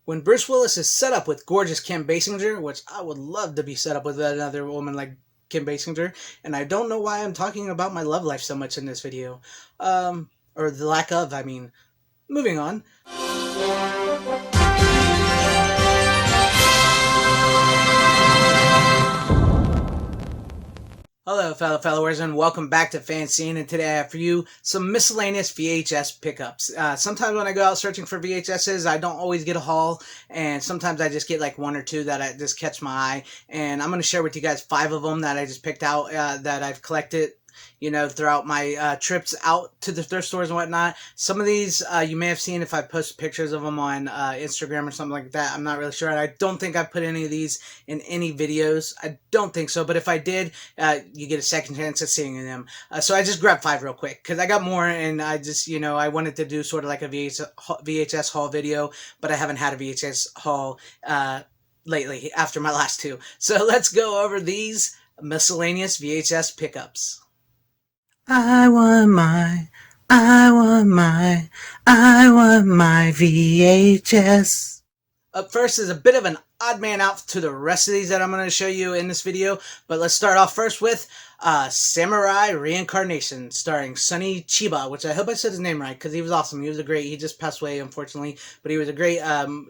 When Bruce Willis is set up with gorgeous Kim Basinger, which I would love to be set up with another woman like Kim Basinger, and I don't know why I'm talking about my love life so much in this video. Or the lack of, I mean. Moving on. Hello fellow followers and welcome back to FanZcene, and today I have for you some miscellaneous VHS pickups. Sometimes when I go out searching for VHSs, I don't always get a haul, and sometimes I just get like one or two that just catch my eye, and I'm going to share with you guys 5 of them that I just picked out that I've collected, you know, throughout my trips out to the thrift stores and whatnot. Some of these you may have seen if I post pictures of them on Instagram or something like that. I'm not really sure. I don't think I put any of these in any videos. I don't think so. But if I did, you get a second chance at seeing them. So I just grabbed 5 real quick because I got more, and I just, you know, I wanted to do sort of like a VHS haul video, but I haven't had a VHS haul lately after my last 2. So let's go over these miscellaneous VHS pickups. I want my VHS. Up first is a bit of an odd man out to the rest of these that I'm going to show you in this video, but let's start off first with Samurai Reincarnation, starring Sonny Chiba, which I hope I said his name right, because he was awesome. He was he just passed away, unfortunately, but he was a great,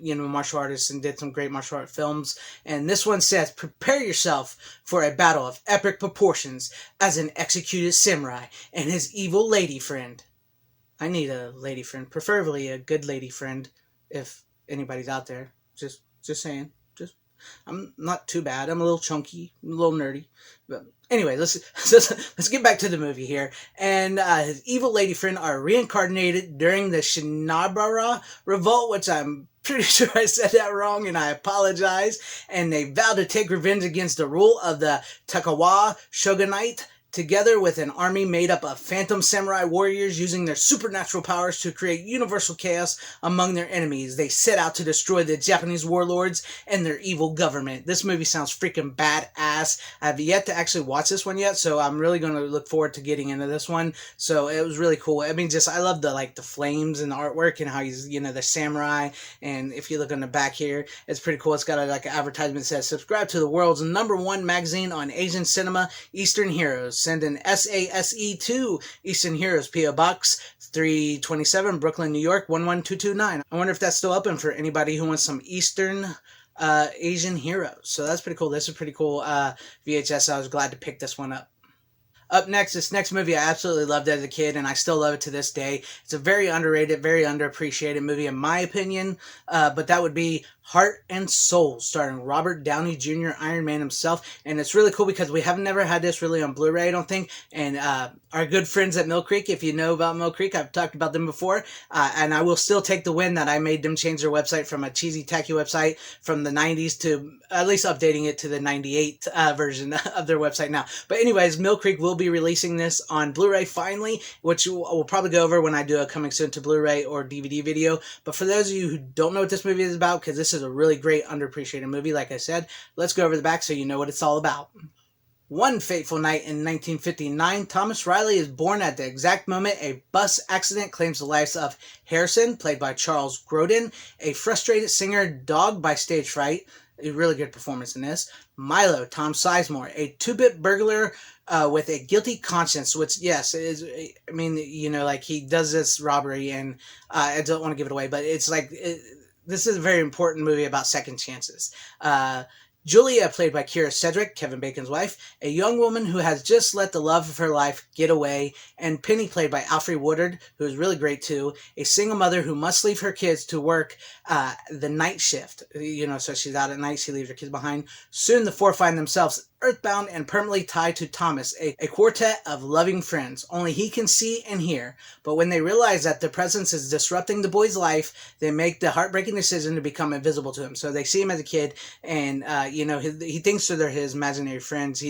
you know, martial artist and did some great martial art films. And this one says, prepare yourself for a battle of epic proportions as an executed samurai and his evil lady friend. I need a lady friend, preferably a good lady friend, if anybody's out there. Just saying. I'm not too bad. I'm a little chunky, a little nerdy. But anyway, let's get back to the movie here. And his evil lady friend are reincarnated during the Shinabara revolt, which I'm pretty sure I said that wrong, and I apologize. And they vow to take revenge against the rule of the Tokugawa shogunate, together with an army made up of phantom samurai warriors using their supernatural powers to create universal chaos among their enemies. They set out to destroy the Japanese warlords and their evil government. This movie sounds freaking badass. I have yet to actually watch this one yet, so I'm really going to look forward to getting into this one. So it was really cool. I mean, just, I love the flames and the artwork and how he's, you know, the samurai. And if you look on the back here, it's pretty cool. It's got an advertisement that says, subscribe to the world's #1 magazine on Asian cinema, Eastern Heroes. Send an SASE to Eastern Heroes, P.O. Box 327, Brooklyn, New York, 11229. I wonder if that's still open for anybody who wants some Eastern Asian heroes. So that's pretty cool. This is pretty cool VHS. I was glad to pick this one up. Up next, this next movie I absolutely loved as a kid, and I still love it to this day. It's a very underrated, very underappreciated movie in my opinion, but that would be Heart and Soul, starring Robert Downey Jr., Iron Man himself. And it's really cool because we have never had this really on Blu-ray, I don't think. And our good friends at Mill Creek, if you know about Mill Creek, I've talked about them before. And I will still take the win that I made them change their website from a cheesy, tacky website from the 90s to at least updating it to the 98 version of their website now. But anyways, Mill Creek will be releasing this on Blu-ray finally, which we'll probably go over when I do a coming soon to Blu-ray or DVD video. But for those of you who don't know what this movie is about, because this is a really great underappreciated movie, like I said, let's go over the back so you know what it's all about. One fateful night in 1959, Thomas Riley is born at the exact moment a bus accident claims the lives of Harrison, played by Charles Grodin, a frustrated singer dogged by stage fright, a really good performance in this, Milo, Tom Sizemore, a 2-bit burglar with a guilty conscience, which, yes, is, I mean, you know, like, he does this robbery, and I don't want to give it away, but it's like, this is a very important movie about second chances. Julia, played by Kyra Sedgwick, Kevin Bacon's wife, a young woman who has just let the love of her life get away, and Penny, played by Alfre Woodard, who is really great too, a single mother who must leave her kids to work the night shift. You know, so she's out at night, she leaves her kids behind. Soon the four find themselves earthbound and permanently tied to Thomas, a quartet of loving friends. Only he can see and hear. But when they realize that their presence is disrupting the boy's life, they make the heartbreaking decision to become invisible to him. So they see him as a kid, and you know, he thinks they're his imaginary friends,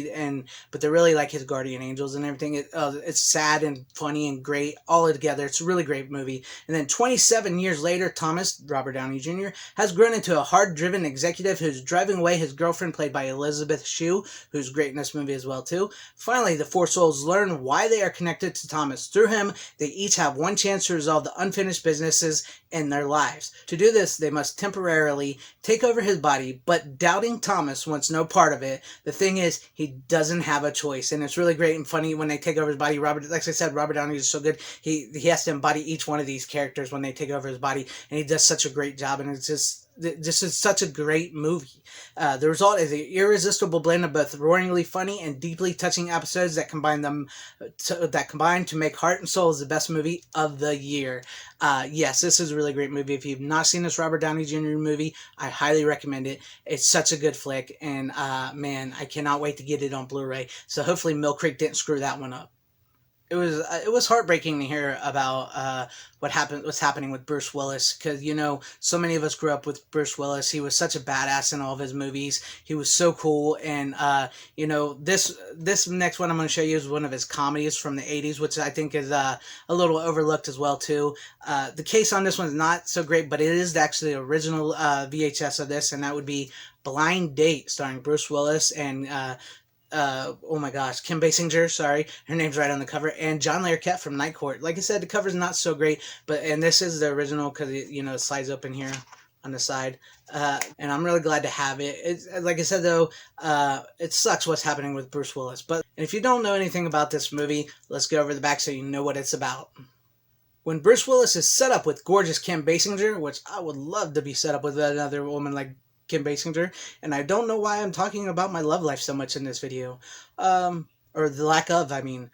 but they're really like his guardian angels and everything. It's sad and funny and great all together. It's a really great movie. And then 27 years later, Thomas, Robert Downey Jr., has grown into a hard-driven executive who's driving away his girlfriend, played by Elizabeth Shue, who's great in this movie as well too. Finally, the four souls learn why they are connected to Thomas. Through him, they each have one chance to resolve the unfinished businesses in their lives. To do this, they must temporarily take over his body, but doubting Thomas wants no part of it. The thing is, he doesn't have a choice, and it's really great and funny when they take over his body. Robert, like I said, Robert Downey is so good. He has to embody each one of these characters when they take over his body, and he does such a great job, and it's just this is such a great movie. The result is an irresistible blend of both roaringly funny and deeply touching episodes that combine to make Heart and Soul as the best movie of the year. Yes, this is a really great movie. If you've not seen this Robert Downey Jr. movie, I highly recommend it. It's such a good flick, and man, I cannot wait to get it on Blu-ray. So hopefully Mill Creek didn't screw that one up. It was heartbreaking to hear about what's happening with Bruce Willis, because so many of us grew up with Bruce Willis. He was such a badass in all of his movies. He was so cool, and this next one I'm going to show you is one of his comedies from the 80s, which I think is a little overlooked as well too. The case on this one is not so great, but it is actually the original VHS of this, and that would be Blind Date, starring Bruce Willis and oh my gosh, Kim Basinger, sorry, her name's right on the cover, and John Larroquette from Night Court. Like I said, the cover's not so great, and this is the original because it slides open here on the side, and I'm really glad to have it. It's, like I said though, it sucks what's happening with Bruce Willis, but if you don't know anything about this movie, let's go over the back so you know what it's about. When Bruce Willis is set up with gorgeous Kim Basinger, which I would love to be set up with another woman like Kim Basinger, and I don't know why I'm talking about my love life so much in this video, or the lack of, I mean.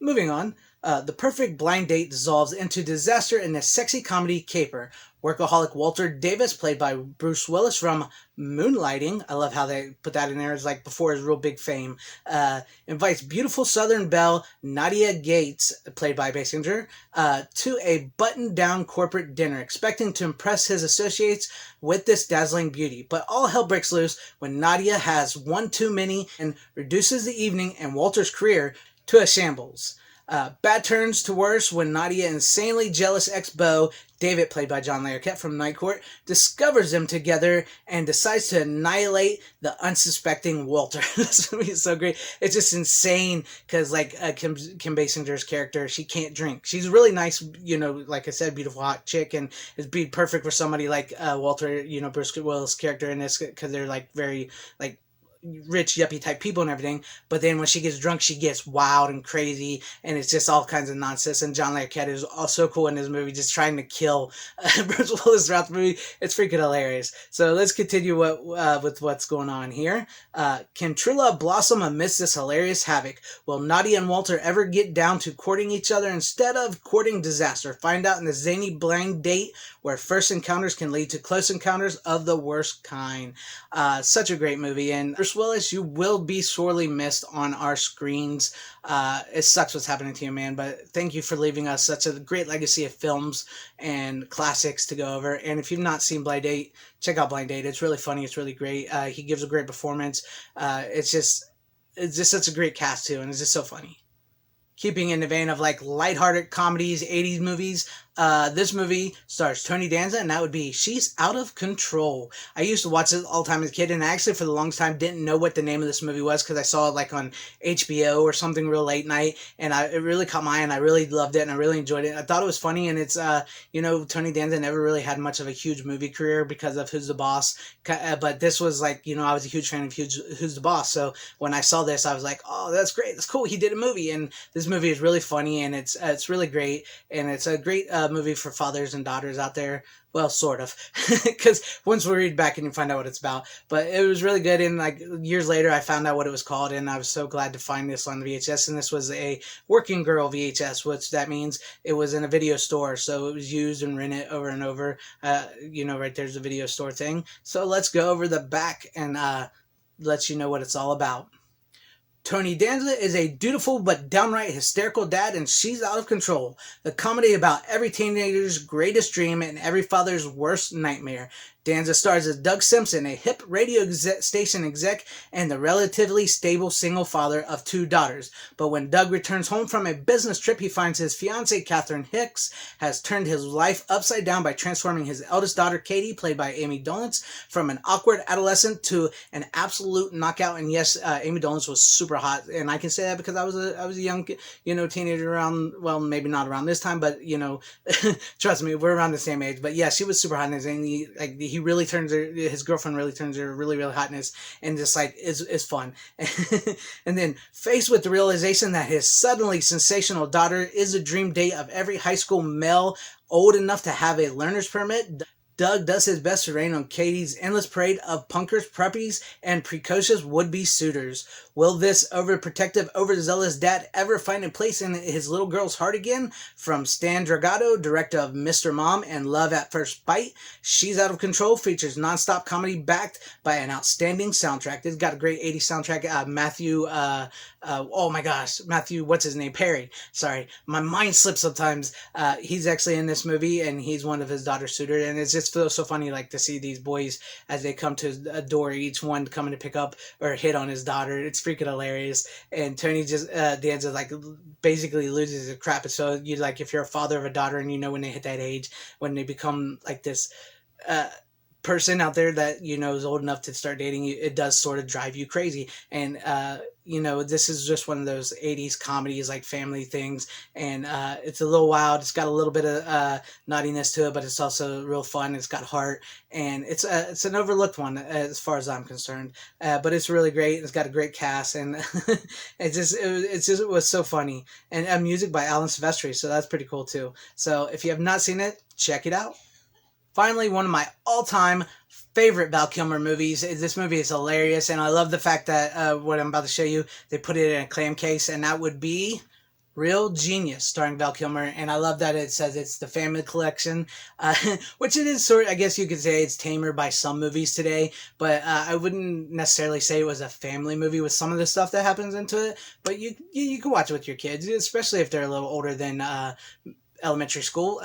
Moving on, the perfect blind date dissolves into disaster in this sexy comedy caper. Workaholic Walter Davis, played by Bruce Willis from Moonlighting, I love how they put that in there, it's like before his real big fame, invites beautiful Southern belle Nadia Gates, played by Basinger, to a button-down corporate dinner, expecting to impress his associates with this dazzling beauty. But all hell breaks loose when Nadia has one too many and reduces the evening and Walter's career to a shambles. Bad turns to worse when Nadia insanely jealous ex-beau, David, played by John Larroquette from Night Court, discovers them together and decides to annihilate the unsuspecting Walter. This movie is so great. It's just insane because, like, Kim Basinger's character, she can't drink. She's really nice, like I said, beautiful hot chick, and it'd be perfect for somebody like Walter, Bruce Willis' character in this, because they're like very like rich yuppie type people and everything, but then when she gets drunk she gets wild and crazy, and it's just all kinds of nonsense. And John Larroquette is also cool in this movie, just trying to kill Bruce Willis throughout the movie. It's freaking hilarious. So let's continue with what's going on here. Can true love blossom amidst this hilarious havoc? Will Nadia and Walter ever get down to courting each other instead of courting disaster? Find out in the zany blind date, where first encounters can lead to close encounters of the worst kind. Such a great movie, and Bruce Willis, you will be sorely missed on our screens. It sucks what's happening to you, man, but thank you for leaving us such a great legacy of films and classics to go over. And if you've not seen Blind Date, check out Blind Date. It's really funny. It's really great. He gives a great performance. It's just such a great cast too, and it's just so funny. Keeping in the vein of like lighthearted comedies, 80s movies, this movie stars Tony Danza, and that would be She's Out of Control. I used to watch this all the time as a kid, and I actually for the longest time didn't know what the name of this movie was because I saw it like on HBO or something real late night, and it really caught my eye, and I really loved it, and I really enjoyed it. I thought it was funny, and it's, Tony Danza never really had much of a huge movie career because of Who's the Boss, but this was like, I was a huge fan of Who's the Boss, so when I saw this, I was like, oh, that's great, that's cool, he did a movie, and this movie is really funny, and it's really great, and it's a great movie for fathers and daughters out there. Well, sort of, because once we read back and you find out what it's about. But it was really good, and like years later I found out what it was called, and I was so glad to find this on the VHS. And this was a working girl VHS, which that means it was in a video store, so it was used and rented over and over. Right there's the video store thing. So let's go over the back and let you know what it's all about. Tony Danza is a dutiful but downright hysterical dad, and She's Out of Control, the comedy about every teenager's greatest dream and every father's worst nightmare. Danza stars as Doug Simpson, a hip radio station exec and the relatively stable single father of 2 daughters. But when Doug returns home from a business trip, he finds his fiancée, Catherine Hicks, has turned his life upside down by transforming his eldest daughter, Katie, played by Amy Dolenz, from an awkward adolescent to an absolute knockout. And yes, Amy Dolenz was super hot, and I can say that because I was a young, teenager around, well, maybe not around this time, but trust me, we're around the same age. But yeah, she was super hot, and he really turns her, his girlfriend really turns her really, really hotness, and just like is fun. And then faced with the realization that his suddenly sensational daughter is a dream date of every high school male old enough to have a learner's permit, Doug does his best to rain on Katie's endless parade of punkers, preppies, and precocious would-be suitors. Will this overprotective, overzealous dad ever find a place in his little girl's heart again? From Stan Dragato, director of Mr. Mom and Love at First Bite, She's Out of Control features non-stop comedy backed by an outstanding soundtrack. It's got a great 80s soundtrack. Matthew, what's his name? Perry. Sorry, my mind slips sometimes. He's actually in this movie, and he's one of his daughter's suitors, and it's just feels so funny, like, to see these boys as they come to a door, each one coming to pick up or hit on his daughter. It's freaking hilarious. And Tony just Danza like basically loses his crap. So you, like, if you're a father of a daughter, and when they hit that age, when they become like this person out there that is old enough to start dating you, it does sort of drive you crazy. And this is just one of those 80s comedies, like family things, and it's a little wild. It's got a little bit of naughtiness to it, but it's also real fun. It's got heart, and it's an overlooked one as far as I'm concerned, but it's really great. It's got a great cast, and it was so funny. And music by Alan Silvestri, so that's pretty cool too. So if you have not seen it, check it out. Finally, one of my all-time favorite Val Kilmer movies. This movie is hilarious, and I love the fact that what I'm about to show you, they put it in a clam case, and that would be Real Genius, starring Val Kilmer. And I love that it says it's the family collection, which it is sort of, I guess you could say it's tamer by some movies today, but I wouldn't necessarily say it was a family movie with some of the stuff that happens into it, but you can watch it with your kids, especially if they're a little older than elementary school.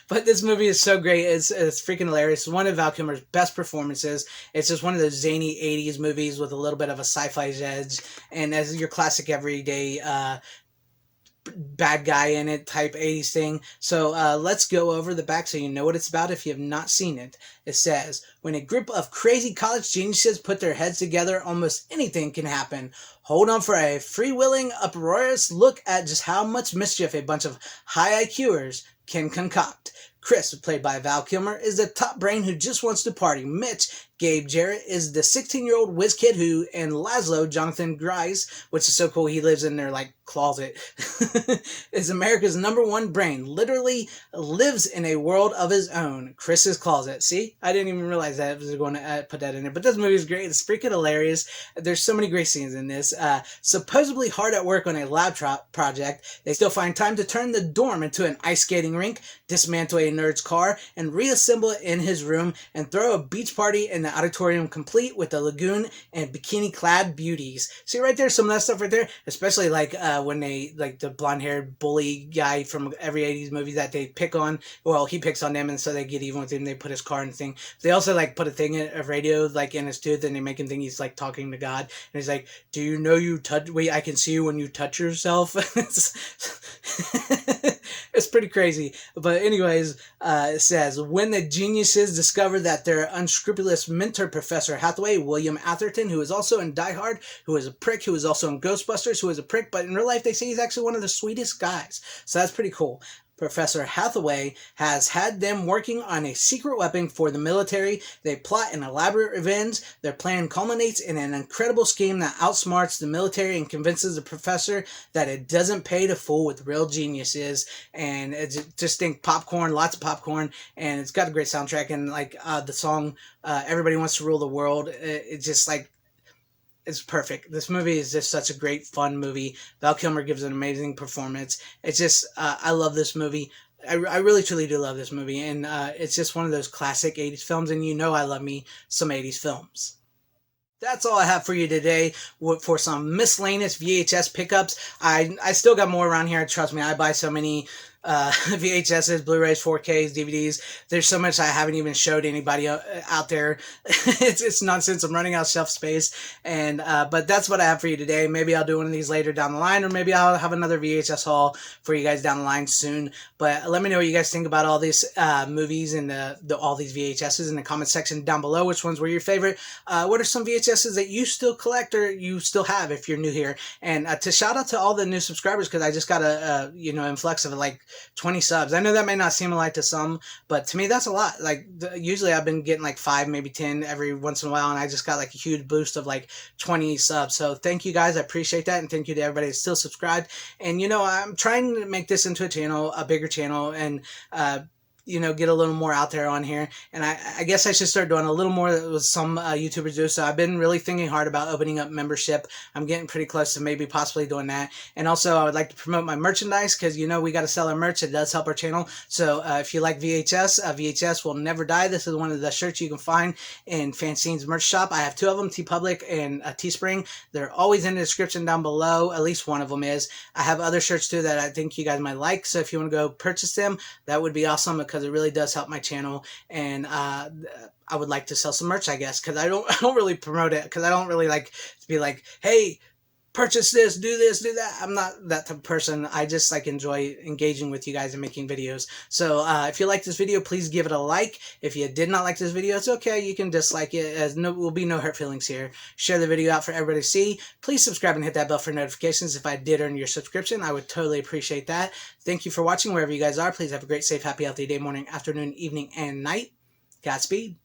But this movie is so great. It's freaking hilarious. It's one of Val Kilmer's best performances. It's just one of those zany 80s movies with a little bit of a sci-fi edge, and as your classic everyday bad guy in it type 80s thing. So let's go over the back so you know what it's about if you have not seen it. It says, when a group of crazy college geniuses put their heads together, almost anything can happen. Hold on for a freewheeling, uproarious look at just how much mischief a bunch of high IQers can concoct. Chris, played by Val Kilmer, is the top brain who just wants to party. Mitch, Gabe Jarrett, is the 16-year-old whiz kid and Laszlo, Jonathan Grise, which is so cool, he lives in their, closet, is America's #1 brain, literally lives in a world of his own. Chris's closet. See? I didn't even realize that I was going to put that in there, but this movie is great. It's freaking hilarious. There's so many great scenes in this. Supposedly hard at work on a lab project, they still find time to turn the dorm into an ice skating rink, dismantle a nerd's car, and reassemble it in his room, and throw a beach party in the auditorium complete with a lagoon and bikini-clad beauties. See right there, some of that stuff right there, especially when they, the blonde-haired bully guy from every 80s movie that they pick on. Well, he picks on them, and so they get even with him. They put his car in the thing. They also, put a thing, a radio, in his tooth, and they make him think he's, talking to God. And he's like, do you know you touch... Wait, I can see you when you touch yourself. It's pretty crazy. But anyways, it says, when the geniuses discover that their unscrupulous mentor, Professor Hathaway, William Atherton, who is also in Die Hard, who is a prick, who is also in Ghostbusters, who is a prick, but in real life they say he's actually one of the sweetest guys. So that's pretty cool. Professor Hathaway has had them working on a secret weapon for the military. They plot an elaborate revenge. Their plan culminates in an incredible scheme that outsmarts the military and convinces the professor that it doesn't pay to fool with real geniuses. And it's just think popcorn, lots of popcorn, and it's got a great soundtrack. And the song "Everybody Wants to Rule the World," it's just it's perfect. This movie is just such a great, fun movie. Val Kilmer gives an amazing performance. It's just, I love this movie. I really, truly do love this movie. And it's just one of those classic 80s films. And I love me some 80s films. That's all I have for you today for some miscellaneous VHS pickups. I still got more around here. Trust me, I buy so many VHSs, Blu-rays, 4Ks, DVDs. There's so much I haven't even showed anybody out there. It's nonsense. I'm running out of shelf space, and but that's what I have for you today. Maybe I'll do one of these later down the line, or maybe I'll have another VHS haul for you guys down the line soon. But let me know what you guys think about all these movies and all these VHSs in the comment section down below. Which ones were your favorite? What are some VHSs that you still collect or you still have if you're new here? And to shout out to all the new subscribers, because I just got a influx of like 20 subs. I know that may not seem like to some, but to me that's a lot. Like usually I've been getting like 5, maybe 10 every once in a while, and I just got like a huge boost of like 20 subs. So thank you guys, I appreciate that, and thank you to everybody that's still subscribed. And I'm trying to make this into a channel, a bigger channel, and get a little more out there on here. And I guess I should start doing a little more that was some YouTubers do. So I've been really thinking hard about opening up membership. I'm getting pretty close to maybe possibly doing that. And also I would like to promote my merchandise, because we got to sell our merch. It does help our channel. So if you like VHS, VHS will never die. This is one of the shirts you can find in FanZcene's merch shop. I have 2 of them, TeePublic and Teespring. They're always in the description down below. At least one of them is. I have other shirts too that I think you guys might like. So if you want to go purchase them, that would be awesome, because it really does help my channel. And I would like to sell some merch, I guess, because I don't really promote it, because I don't really like to be like, hey, purchase this, do that. I'm not that type of person. I just like enjoy engaging with you guys and making videos. So if you like this video, please give it a like. If you did not like this video, it's okay. You can dislike it, as will be no hurt feelings here. Share the video out for everybody to see. Please subscribe and hit that bell for notifications. If I did earn your subscription, I would totally appreciate that. Thank you for watching wherever you guys are. Please have a great, safe, happy, healthy day, morning, afternoon, evening, and night. Godspeed.